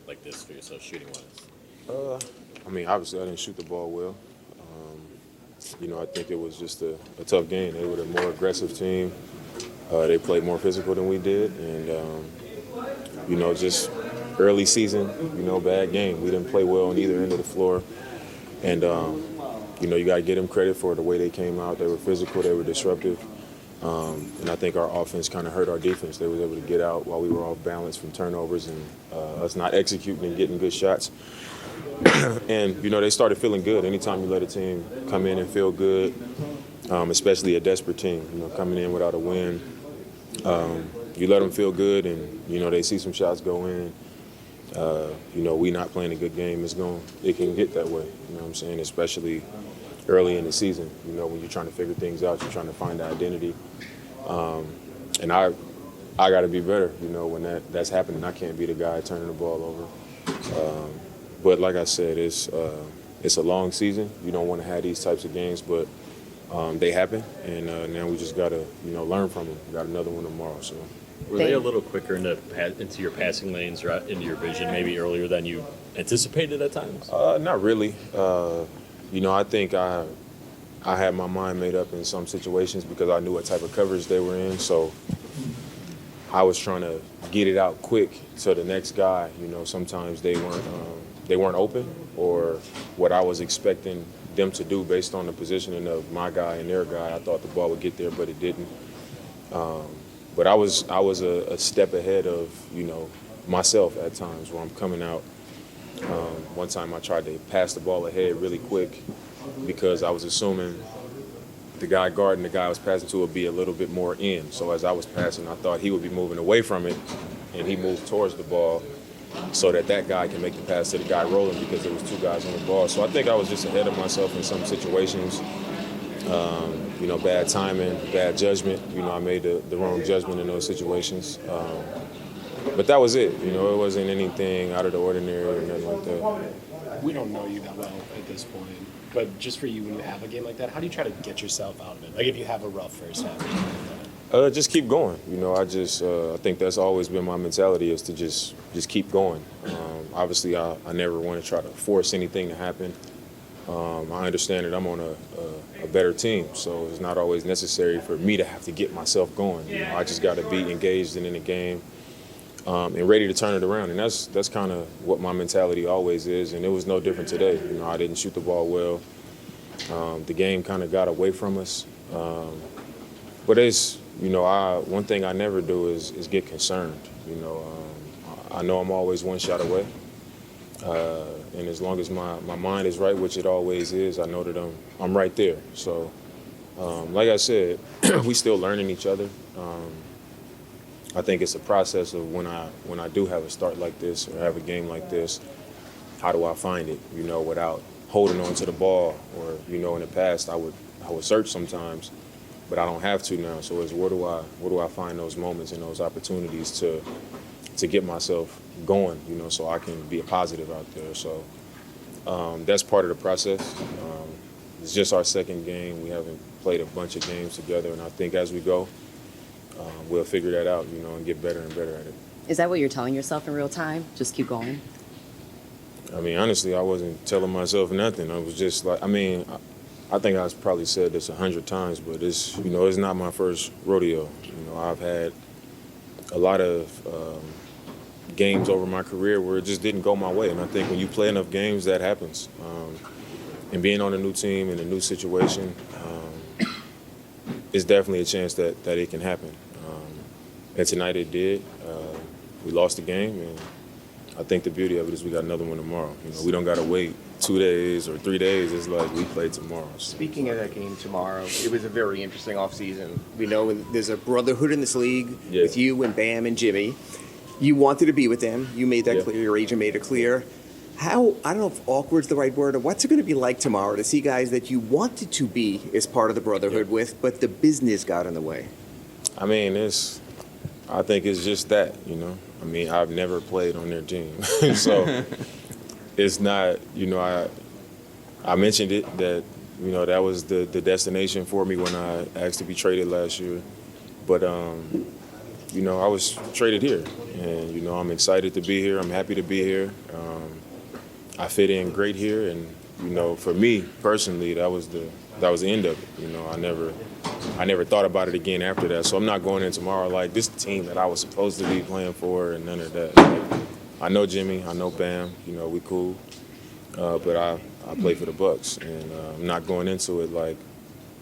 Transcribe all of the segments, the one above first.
like this for yourself shooting-wise? I mean, obviously I didn't shoot the ball well. I think it was just a tough game. They were a more aggressive team. They played more physical than we did, and just early season, bad game. We didn't play well on either end of the floor, and you got to give them credit for the way they came out. They were physical, they were disruptive, and I think our offense kind of hurt our defense. They were able to get out while we were off balance from turnovers and us not executing and getting good shots. And, they started feeling good. Anytime you let a team come in and feel good, especially a desperate team, coming in without a win, you let them feel good and, they see some shots go in. We not playing a good game, it can get that way, you know what I'm saying, especially early in the season, when you're trying to figure things out, you're trying to find the identity. And I got to be better, when that's happening. I can't be the guy turning the ball over. But like I said, it's a long season. You don't want to have these types of games, but they happen, and now we just got to, learn from them. We got another one tomorrow, so. Were they a little quicker into your passing lanes or into your vision maybe earlier than you anticipated at times? Not really. I think I had my mind made up in some situations because I knew what type of coverage they were in, so I was trying to get it out quick so the next guy, sometimes they weren't open or what I was expecting them to do based on the positioning of my guy and their guy. I thought the ball would get there, but it didn't. But I was a step ahead of, myself at times where I'm coming out. One time I tried to pass the ball ahead really quick because I was assuming the guy guarding the guy I was passing to would be a little bit more in. So as I was passing, I thought he would be moving away from it, and he moved towards the ball so that guy can make the pass to the guy rolling because there was two guys on the ball. So I think I was just ahead of myself in some situations. Bad timing, bad judgment. I made the wrong judgment in those situations. But that was it. It wasn't anything out of the ordinary or nothing like that. We don't know you that well at this point, but just for you, when you have a game like that, how do you try to get yourself out of it? Like if you have a rough first half or something like that. Just keep going. I think that's always been my mentality is to just keep going. Obviously, I never want to try to force anything to happen. I understand that I'm on a better team, so it's not always necessary for me to have to get myself going. I just got to be engaged in the game and ready to turn it around. And that's kind of what my mentality always is, and it was no different today. I didn't shoot the ball well. The game kind of got away from us. But it's, one thing I never do is get concerned. I know I'm always one shot away. And as long as my mind is right, which it always is, I know that I'm right there. So, like I said, we still learning each other. I think it's a process of when I do have a start like this or have a game like this, how do I find it, without holding on to the ball or, in the past I would search sometimes, but I don't have to now. So it's where do I find those moments and those opportunities to get myself going, so I can be a positive out there. So that's part of the process. It's just our second game. We haven't played a bunch of games together, and I think as we go, we'll figure that out, and get better and better at it. Is that what you're telling yourself in real time? Just keep going? I mean, honestly, I wasn't telling myself nothing. I was just like, I think I've probably said this 100 times, but it's, it's not my first rodeo. I've had a lot of games over my career where it just didn't go my way. And I think when you play enough games, that happens. And being on a new team in a new situation, it's definitely a chance that it can happen. And tonight it did. We lost the game, and I think the beauty of it is we got another one tomorrow. We don't got to wait 2 days or 3 days. It's like we play tomorrow. So. Speaking of that game tomorrow, it was a very interesting offseason. We know there's a brotherhood in this league with you and Bam and Jimmy. You wanted to be with them. You made that clear. Your agent made it clear. How, I don't know if awkward's the right word, or what's it going to be like tomorrow to see guys that you wanted to be as part of the brotherhood with, but the business got in the way? I mean, I think it's just that, I've never played on their team. So it's not, I mentioned it that, that was the destination for me when I asked to be traded last year. But I was traded here, and I'm excited to be here. I'm happy to be here. I fit in great here, and for me personally, that was the end of it. I never thought about it again after that. So I'm not going in tomorrow like this is the team that I was supposed to be playing for, and none of that. Like, I know Jimmy, I know Bam. We cool, but I play for the Bucks, and I'm not going into it like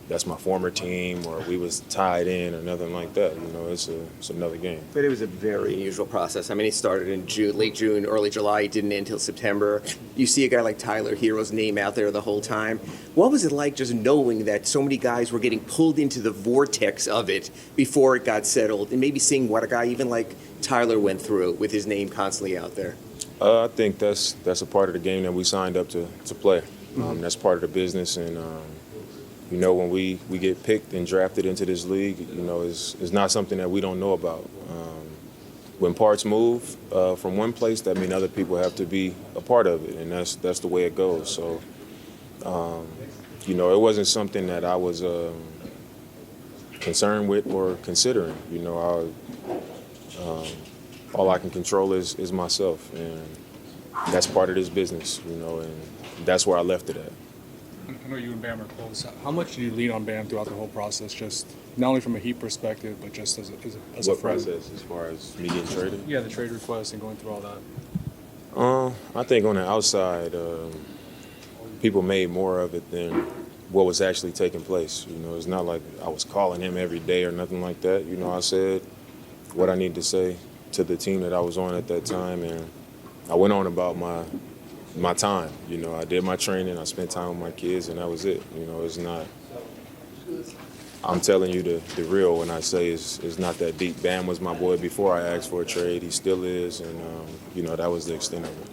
that's my former team or we was tied in or nothing like that. It's another game. But it was a very unusual process. I mean, he started in June, late June, early July. He didn't end until September. You see a guy like Tyler Hero's name out there the whole time. What was it like just knowing that so many guys were getting pulled into the vortex of it before it got settled, and maybe seeing what a guy even like Tyler went through with his name constantly out there? I think that's a part of the game that we signed up to play. That's part of the business, and when we get picked and drafted into this league, it's not something that we don't know about. When parts move from one place, that means other people have to be a part of it, and that's the way it goes. So, it wasn't something that I was concerned with or considering. All I can control is myself, and that's part of this business. And that's where I left it at. I know you and Bam are close. How much did you lean on Bam throughout the whole process, just not only from a Heat perspective, but just as a What friend? process, as far as me getting traded? Yeah, the trade request and going through all that. I think on the outside, people made more of it than what was actually taking place. It's not like I was calling him every day or nothing like that. I said what I needed to say to the team that I was on at that time, and I went on about my time. I did my training, I spent time with my kids, and that was it. It's not. I'm telling you the real when I say it's not that deep. Bam was my boy before I asked for a trade. He still is, and that was the extent of it.